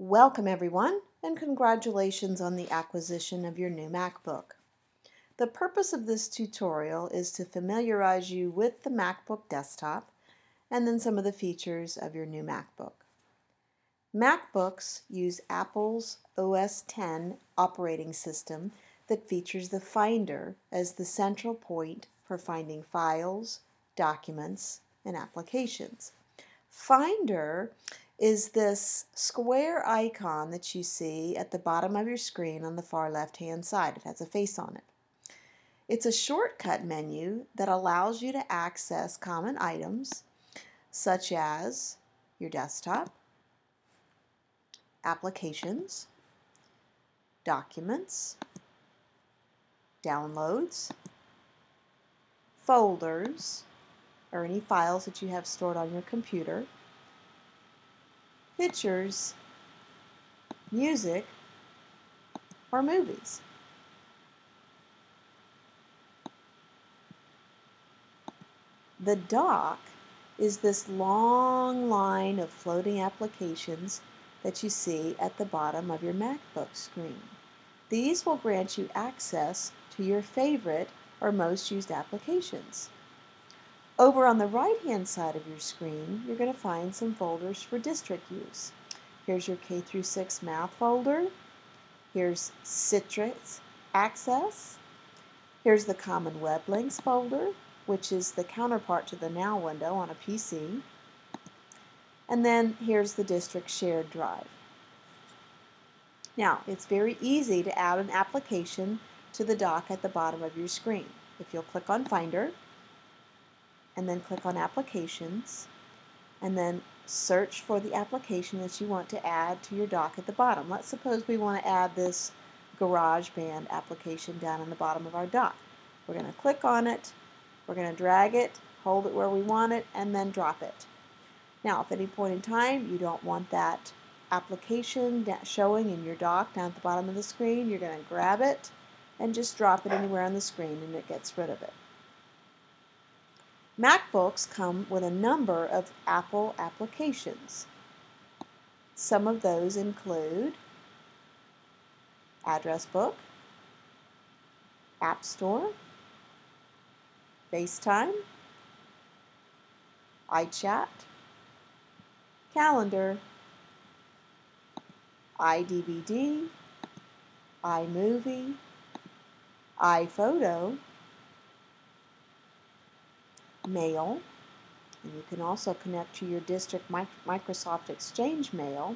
Welcome everyone, and congratulations on the acquisition of your new MacBook. The purpose of this tutorial is to familiarize you with the MacBook desktop and then some of the features of your new MacBook. MacBooks use Apple's OS X operating system that features the Finder as the central point for finding files, documents, and applications. Finder is this square icon that you see at the bottom of your screen on the far left-hand side. It has a face on it. It's a shortcut menu that allows you to access common items such as your desktop, applications, documents, downloads, folders, or any files that you have stored on your computer, pictures, music, or movies. The dock is this long line of floating applications that you see at the bottom of your MacBook screen. These will grant you access to your favorite or most used applications. Over on the right-hand side of your screen, you're going to find some folders for district use. Here's your K-6 Math folder. Here's Citrix Access. Here's the Common Web Links folder, which is the counterpart to the Now window on a PC. And then here's the District Shared Drive. Now, it's very easy to add an application to the dock at the bottom of your screen. If you'll click on Finder, and then click on Applications, and then search for the application that you want to add to your dock at the bottom. Let's suppose we want to add this GarageBand application down in the bottom of our dock. We're going to click on it, we're going to drag it, hold it where we want it, and then drop it. Now, if at any point in time you don't want that application showing in your dock down at the bottom of the screen, you're going to grab it and just drop it anywhere on the screen and it gets rid of it. MacBooks come with a number of Apple applications. Some of those include Address Book, App Store, FaceTime, iChat, Calendar, iDVD, iMovie, iPhoto, Mail, and you can also connect to your district Microsoft Exchange Mail,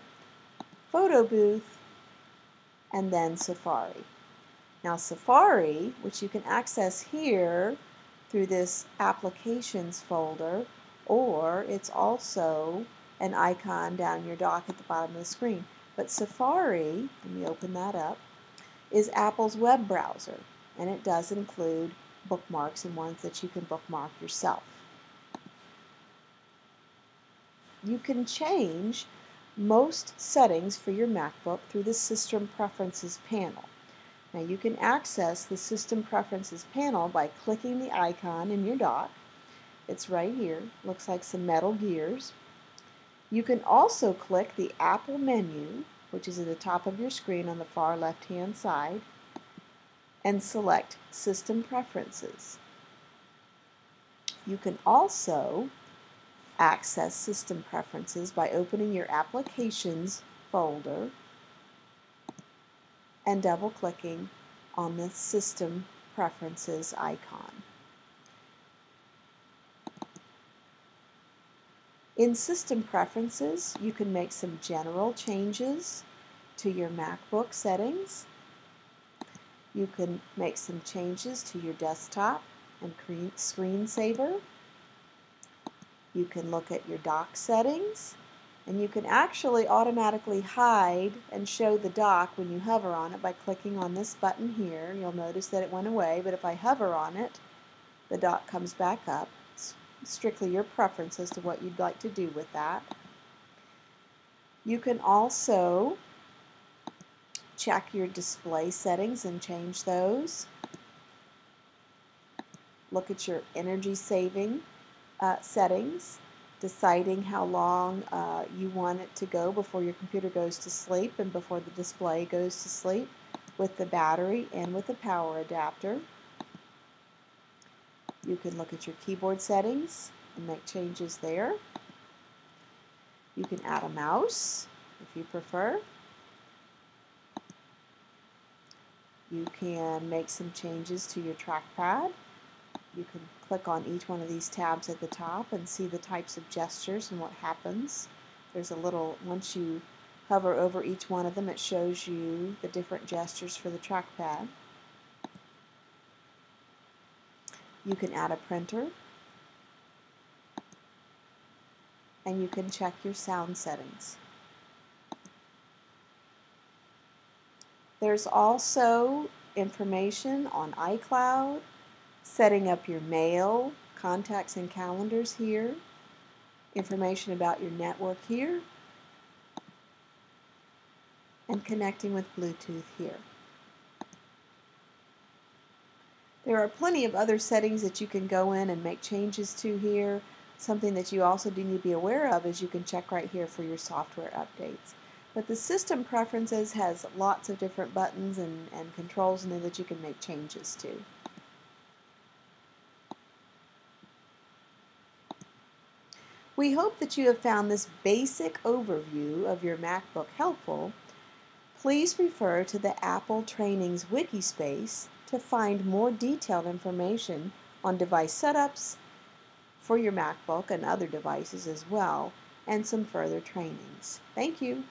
Photo Booth, and then Safari. Now Safari, which you can access here through this Applications folder, or it's also an icon down your dock at the bottom of the screen. But Safari, let me open that up, is Apple's web browser, and it does include bookmarks and ones that you can bookmark yourself. You can change most settings for your MacBook through the System Preferences panel. Now you can access the System Preferences panel by clicking the icon in your dock. It's right here. Looks like some metal gears. You can also click the Apple menu, which is at the top of your screen on the far left-hand side, and select System Preferences. You can also access System Preferences by opening your Applications folder and double-clicking on the System Preferences icon. In System Preferences, you can make some general changes to your MacBook settings. You can make some changes to your desktop and screensaver. You can look at your dock settings, and you can actually automatically hide and show the dock when you hover on it by clicking on this button here. You'll notice that it went away, but if I hover on it, the dock comes back up. It's strictly your preference as to what you'd like to do with that. You can also check your display settings and change those. Look at your energy saving settings deciding how long you want it to go before your computer goes to sleep and before the display goes to sleep with the battery and with the power adapter. You can look at your keyboard settings and make changes there. You can add a mouse if you prefer. You can make some changes to your trackpad. You can click on each one of these tabs at the top and see the types of gestures and what happens. There's a little, once you hover over each one of them, it shows you the different gestures for the trackpad. You can add a printer, and you can check your sound settings. There's also information on iCloud, setting up your mail, contacts and calendars here, information about your network here, and connecting with Bluetooth here. There are plenty of other settings that you can go in and make changes to here. Something that you also do need to be aware of is you can check right here for your software updates. But the system preferences has lots of different buttons and controls in there that you can make changes to. We hope that you have found this basic overview of your MacBook helpful. Please refer to the Apple Trainings wiki space to find more detailed information on device setups for your MacBook and other devices as well, and some further trainings. Thank you.